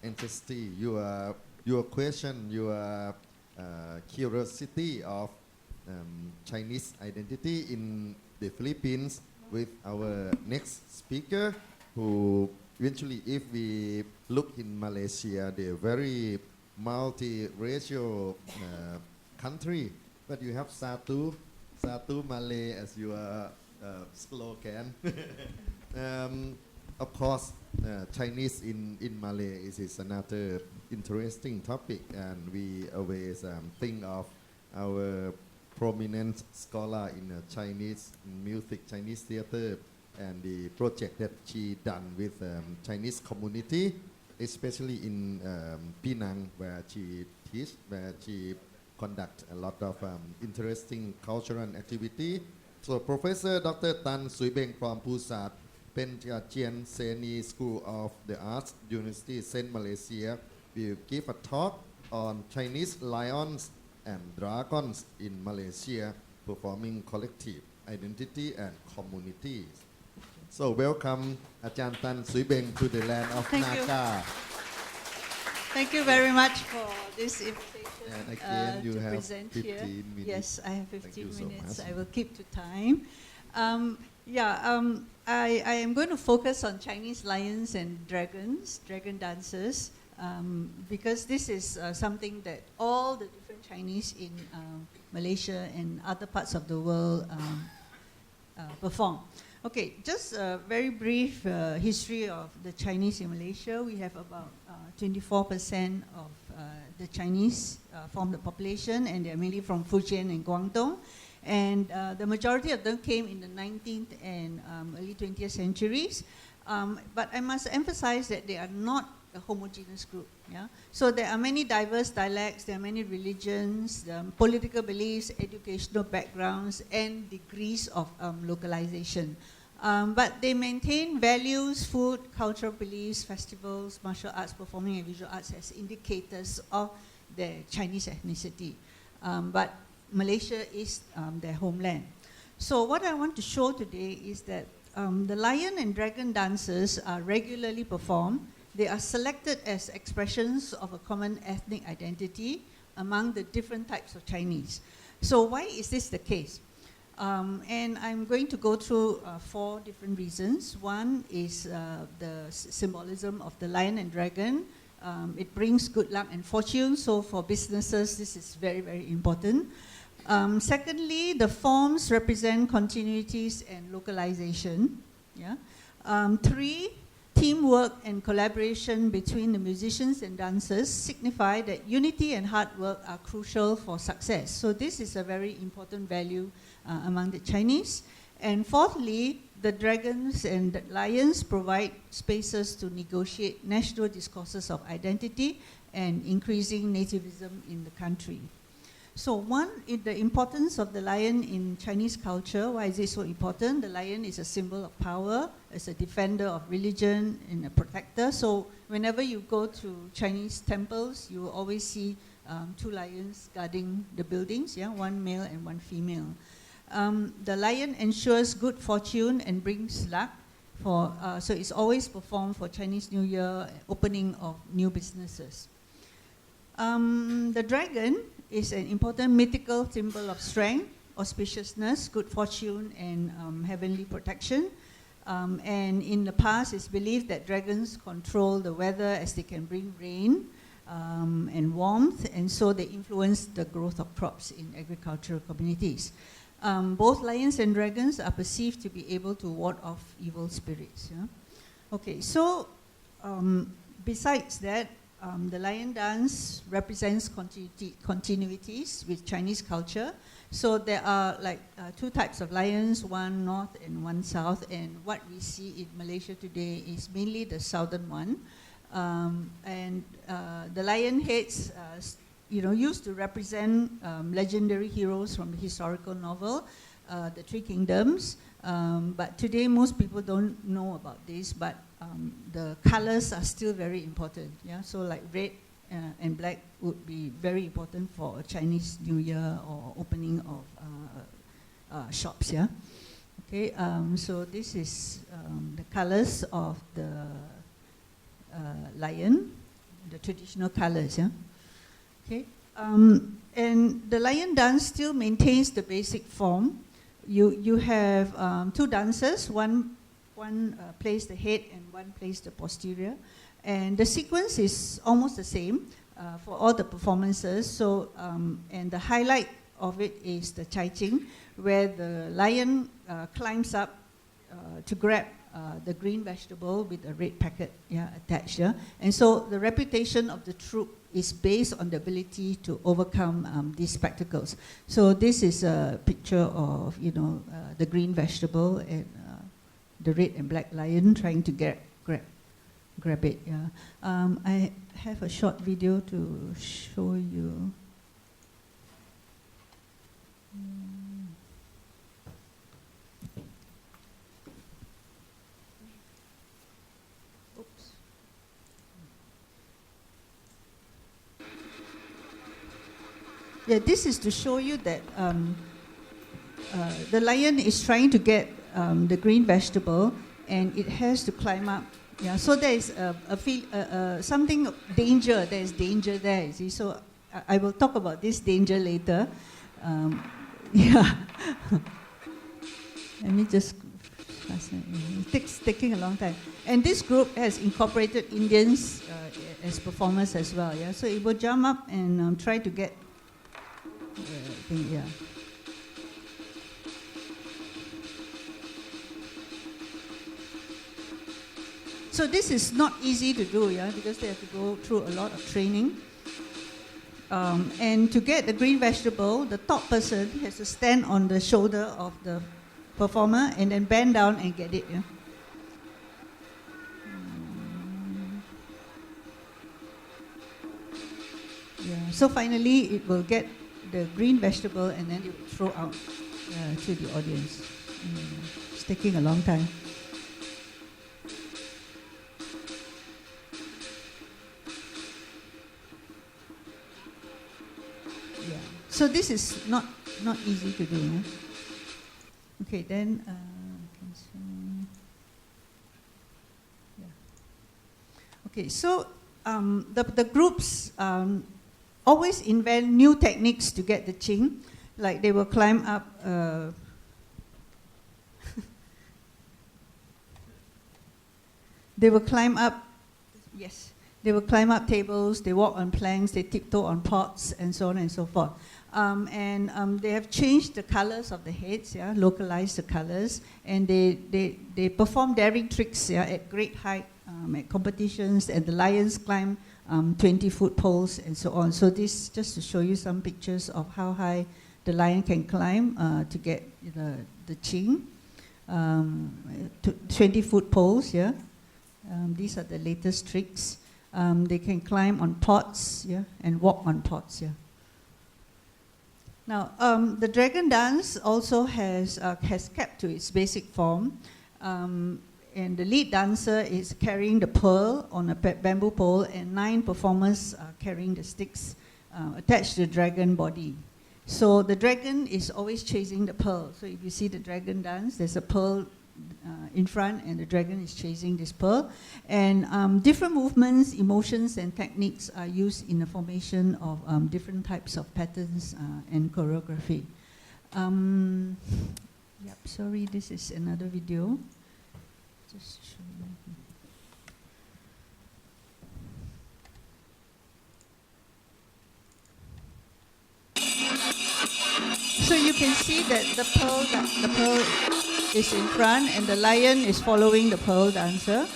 ancestry, your question, your curiosity of Chinese identity in the Philippines with our next speaker, who eventually, if we look in Malaysia, they're very multi-racial country, but you have Satu Malay as your slogan. Of course, Chinese in Malay is another interesting topic, and we always think of our prominent scholar in Chinese music, Chinese theater, and the project that she done with Chinese community, especially in Penang, where she teach, where she conduct a lot of interesting cultural activity. So Professor Dr. Tan Sooi Beng from Pusat, Pen Chien Seni School of the Arts, University Saint Malaysia, will give a talk on Chinese lions and dragons in Malaysia, performing collective identity and communities. So welcome Ajahn Tan Sooi Beng to the land of Naga. Thank you very much for this invitation And again, you to have present 15 here. minutes. Yes, I have 15 Thank you so minutes. much. I will keep to time. I am going to focus on Chinese lions and dragons, dragon dances, because this is something that all the different Chinese in Malaysia and other parts of the world perform. Okay, just a very brief history of the Chinese in Malaysia. We have about 24% of the Chinese form the population, and they're mainly from Fujian and Guangdong. And the majority of them came in the 19th and early 20th centuries. But I must emphasize that they are not a homogeneous group. Yeah? So there are many diverse dialects, there are many religions, political beliefs, educational backgrounds, and degrees of localization. But they maintain values, food, cultural beliefs, festivals, martial arts, performing and visual arts as indicators of their Chinese ethnicity. But Malaysia is their homeland. So what I want to show today is that the lion and dragon dances are regularly performed. They are selected as expressions of a common ethnic identity among the different types of Chinese. So why is this the case? And I'm going to go through 4 different reasons. One is the symbolism of the lion and dragon. It brings good luck and fortune, so for businesses this is very, very important. Secondly, the forms represent continuities and localization. Yeah? 3, teamwork and collaboration between the musicians and dancers signify that unity and hard work are crucial for success. So this is a very important value among the Chinese. And fourthly, the dragons and the lions provide spaces to negotiate national discourses of identity and increasing nativism in the country. So one, the importance of the lion in Chinese culture. Why is it so important? The lion is a symbol of power, as a defender of religion and a protector. So whenever you go to Chinese temples, you will always see 2 lions guarding the buildings, yeah? 1 male and 1 female. The lion ensures good fortune and brings luck. So it's always performed for Chinese New Year, opening of new businesses. The dragon is an important mythical symbol of strength, auspiciousness, good fortune, and heavenly protection. And in the past, it's believed that dragons control the weather as they can bring rain and warmth, and so they influence the growth of crops in agricultural communities. Both lions and dragons are perceived to be able to ward off evil spirits. Yeah? Okay, so besides that, the lion dance represents continuities with Chinese culture. So there are like 2 types of lions, one north and one south, and what we see in Malaysia today is mainly the southern one. The lion heads used to represent legendary heroes from the historical novel, The 3 Kingdoms. But today most people don't know about this, but the colors are still very important. Yeah? So like red and black would be very important for a Chinese New Year or opening of shops. Yeah? Okay, so this is the colors of the lion. the traditional colors. Yeah. Okay. And the lion dance still maintains the basic form. You have two dancers. One plays the head and one plays the posterior, and the sequence is almost the same for all the performances. So and the highlight of it is the Chai Ching, where the lion climbs up to grab the green vegetable with a red packet attached. Yeah? And so the reputation of the troupe is based on the ability to overcome these spectacles. So this is a picture of the green vegetable and the red and black lion trying to grab it. Yeah. I have a short video to show you. Yeah, this is to show you that the lion is trying to get the green vegetable, and it has to climb up. Yeah, so there is something danger. There is danger there. You see, so I will talk about this danger later. Yeah, let me just. It's taking a long time. And this group has incorporated Indians as performers as well. Yeah, so it will jump up and try to get. Yeah. So this is not easy to do, yeah, because they have to go through a lot of training. And to get the green vegetable, the top person has to stand on the shoulder of the performer and then bend down and get it. Yeah. Yeah. So finally, it will get the green vegetable and then it will throw out to the audience. It's taking a long time. Yeah. So this is not easy to do. Yeah? Okay, then. Yeah. Okay, so the groups. Always invent new techniques to get the Qing, like they will climb up. They will climb up. Yes, they will climb up tables. They walk on planks. They tiptoe on pots, and so on and so forth. And they have changed the colors of the heads, yeah, localized the colors, and they perform daring tricks, yeah, at great height at competitions. And the lions climb 20-foot poles and so on. So this just to show you some pictures of how high the lion can climb to get the Qing. 20-foot poles, yeah. These are the latest tricks. They can climb on pots, yeah, and walk on pots, yeah. Now, the dragon dance also has kept to its basic form. And the lead dancer is carrying the pearl on a bamboo pole, and 9 performers are carrying the sticks attached to the dragon body. So the dragon is always chasing the pearl. So if you see the dragon dance, there's a pearl in front, and the dragon is chasing this pearl. And different movements, emotions, and techniques are used in the formation of different types of patterns and choreography. Yep, sorry, this is another video. Just show you. So you can see that the pearl is in front, and the lion is following the pearl dancer.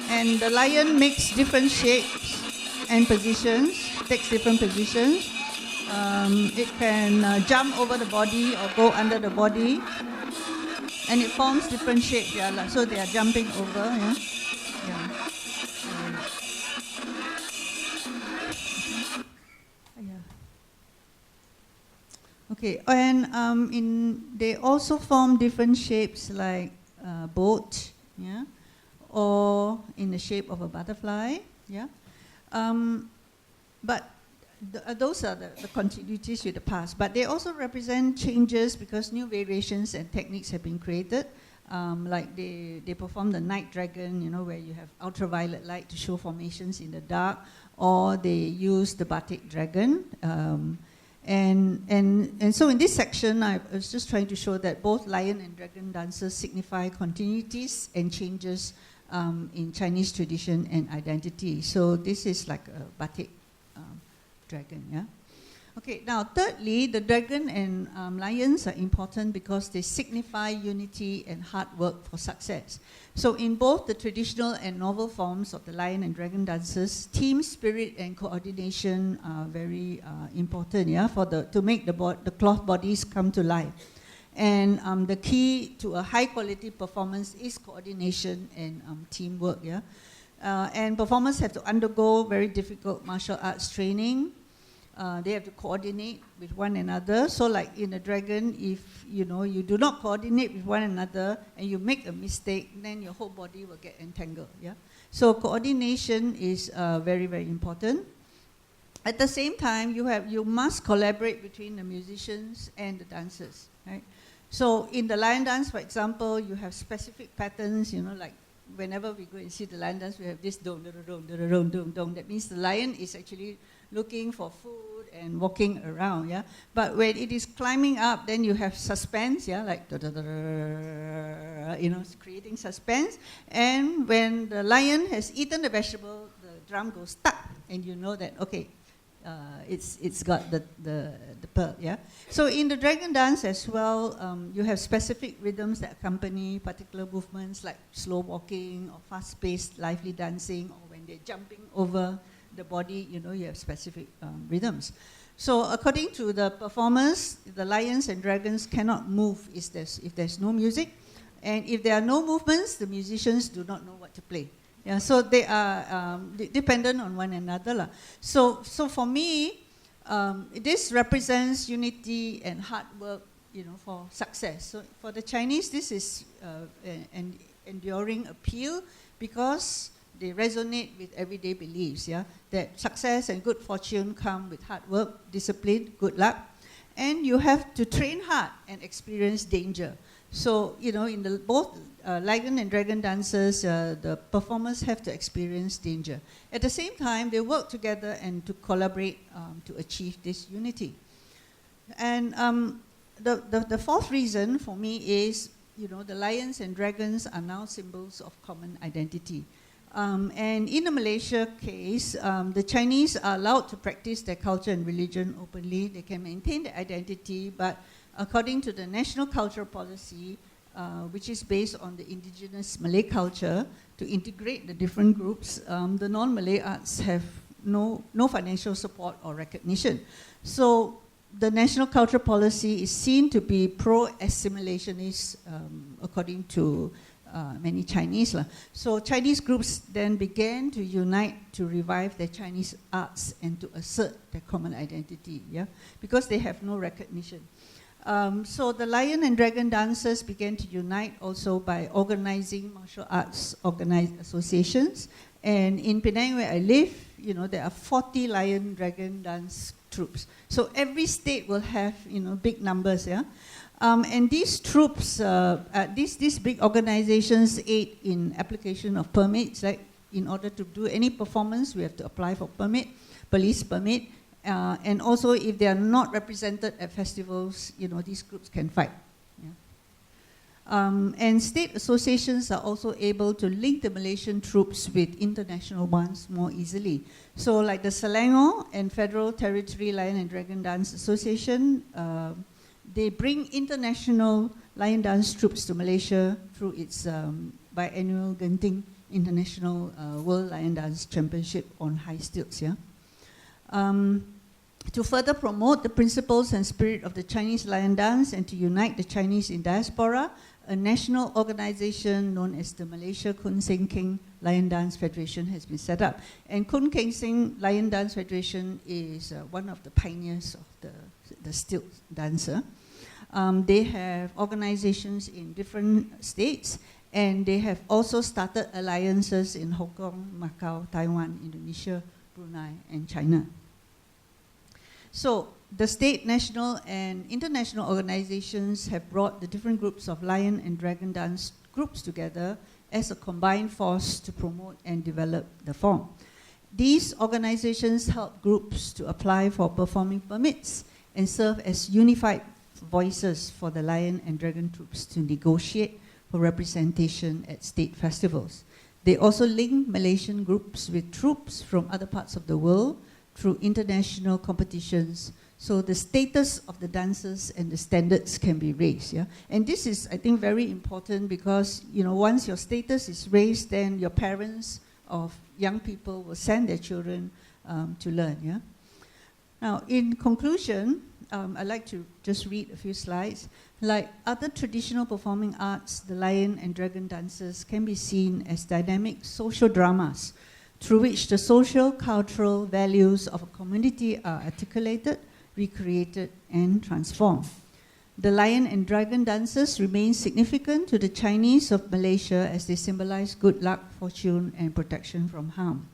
And the lion makes different shapes and positions, takes different positions. It can jump over the body or go under the body. And it forms different shapes, yeah. So they are jumping over, yeah. Okay, and they also form different shapes like boat, yeah, or in the shape of a butterfly, yeah. But those are the continuities with the past. But they also represent changes because new variations and techniques have been created. Like they perform the night dragon, you know, where you have ultraviolet light to show formations in the dark, or they use the batik dragon. And so in this section, I was just trying to show that both lion and dragon dances signify continuities and changes in Chinese tradition and identity. So this is like a batik dragon, yeah? Okay, now thirdly, the dragon and lions are important because they signify unity and hard work for success. So in both the traditional and novel forms of the lion and dragon dances, team spirit and coordination are very important, yeah, to make the cloth bodies come to life. And the key to a high quality performance is coordination and teamwork, yeah. And performers have to undergo very difficult martial arts training. They have to coordinate with one another. So like in a dragon, if you do not coordinate with one another and you make a mistake, then your whole body will get entangled. Yeah. So coordination is very, very important. At the same time, you must collaborate between the musicians and the dancers. Right. So in the lion dance, for example, you have specific patterns. You know, like whenever we go and see the lion dance, we have this dong, dong, dong, dong, dong, dong, dong. That means the lion is actually looking for food and walking around, yeah. But when it is climbing up, then you have suspense, yeah, like creating suspense. And when the lion has eaten the vegetable, the drum goes stuck, and you know that okay, it's got the pearl, yeah. So in the dragon dance as well, you have specific rhythms that accompany particular movements, like slow walking or fast-paced, lively dancing, or when they're jumping over the body, you have specific rhythms. So according to the performers, the lions and dragons cannot move if there's no music. And if there are no movements, the musicians do not know what to play. Yeah, so they are dependent on one another. So for me, this represents unity and hard work, for success. So for the Chinese, this is an enduring appeal because they resonate with everyday beliefs, yeah, that success and good fortune come with hard work, discipline, good luck, and you have to train hard and experience danger. So, in both lion and dragon dances, the performers have to experience danger. At the same time, they work together and to collaborate to achieve this unity. And the fourth reason for me is, the lions and dragons are now symbols of common identity. And in the Malaysia case, the Chinese are allowed to practice their culture and religion openly. They can maintain their identity, but according to the national cultural policy, which is based on the indigenous Malay culture, to integrate the different groups, the non-Malay arts have no financial support or recognition. So the national cultural policy is seen to be pro-assimilationist, according to many Chinese. So Chinese groups then began to unite to revive their Chinese arts and to assert their common identity, yeah, because they have no recognition. So the lion and dragon dancers began to unite also by organizing martial arts organized associations. And in Penang, where I live, there are 40 lion dragon dance troops. So every state will have, big numbers, yeah. And these troops, these big organizations aid in application of permits. Like in order to do any performance, we have to apply for permit, police permit, and also if they are not represented at festivals, these groups can fight. Yeah. And state associations are also able to link the Malaysian troops with international ones more easily. So like the Selangor and Federal Territory Lion and Dragon Dance Association, they bring international lion dance troops to Malaysia through its biannual Genting International World Lion Dance Championship on high stilts. Yeah. To further promote the principles and spirit of the Chinese lion dance and to unite the Chinese in diaspora, a national organization known as the Malaysia Kun Seng Keng Lion Dance Federation has been set up. And Kun Keng Seng Lion Dance Federation is one of the pioneers of the stilt dancer. They have organizations in different states, and they have also started alliances in Hong Kong, Macau, Taiwan, Indonesia, Brunei, and China. So The state, national, and international organizations have brought the different groups of lion and dragon dance groups together as a combined force to promote and develop the form. These organizations help groups to apply for performing permits and serve as unified voices for the lion and dragon troops to negotiate for representation at state festivals. They also link Malaysian groups with troops from other parts of the world through international competitions, so the status of the dancers and the standards can be raised. Yeah? And this is, I think, very important because, once your status is raised, then your parents of young people will send their children to learn. Yeah? Now, in conclusion, I'd like to just read a few slides. Like other traditional performing arts, the lion and dragon dances can be seen as dynamic social dramas through which the social, cultural values of a community are articulated, recreated, and transformed. The lion and dragon dances remain significant to the Chinese of Malaysia as they symbolize good luck, fortune, and protection from harm.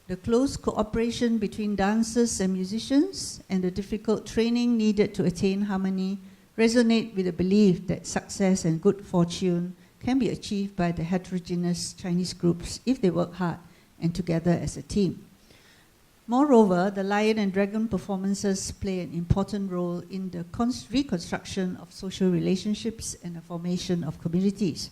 The close cooperation between dancers and musicians and the difficult training needed to attain harmony resonate with the belief that success and good fortune can be achieved by the heterogeneous Chinese groups if they work hard and together as a team. Moreover, the lion and dragon performances play an important role in the reconstruction of social relationships and the formation of communities.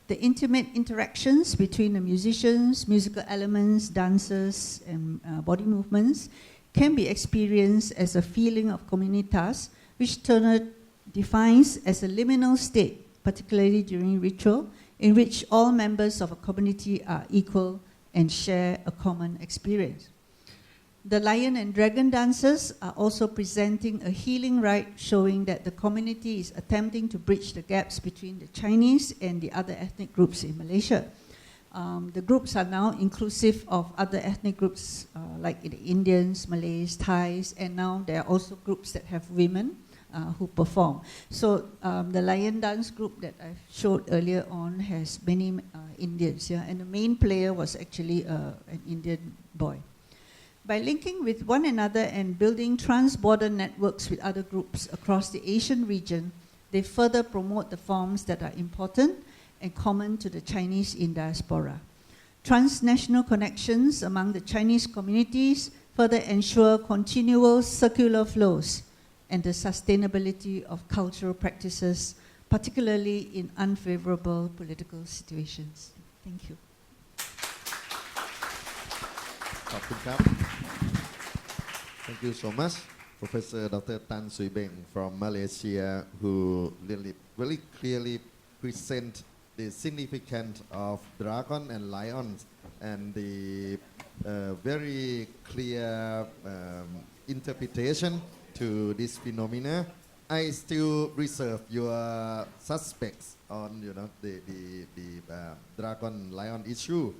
The intimate interactions between the musicians, musical elements, dancers, and body movements can be experienced as a feeling of communitas, which Turner defines as a liminal state, particularly during ritual, in which all members of a community are equal and share a common experience. The lion and dragon dancers are also presenting a healing rite showing that the community is attempting to bridge the gaps between the Chinese and the other ethnic groups in Malaysia. The groups are now inclusive of other ethnic groups like the Indians, Malays, Thais, and now there are also groups that have women who perform. So the lion dance group that I showed earlier on has many Indians, yeah, and the main player was actually an Indian boy. By linking with one another and building trans-border networks with other groups across the Asian region, they further promote the forms that are important and common to the Chinese in diaspora. Transnational connections among the Chinese communities further ensure continual circular flows and the sustainability of cultural practices, particularly in unfavorable political situations. Thank you. Thank you so much, Professor Dr. Tan Sui Beng from Malaysia, who really very clearly present the significance of dragon and lions and the very clear interpretation to this phenomena. I still reserve your suspects on the dragon lion issue.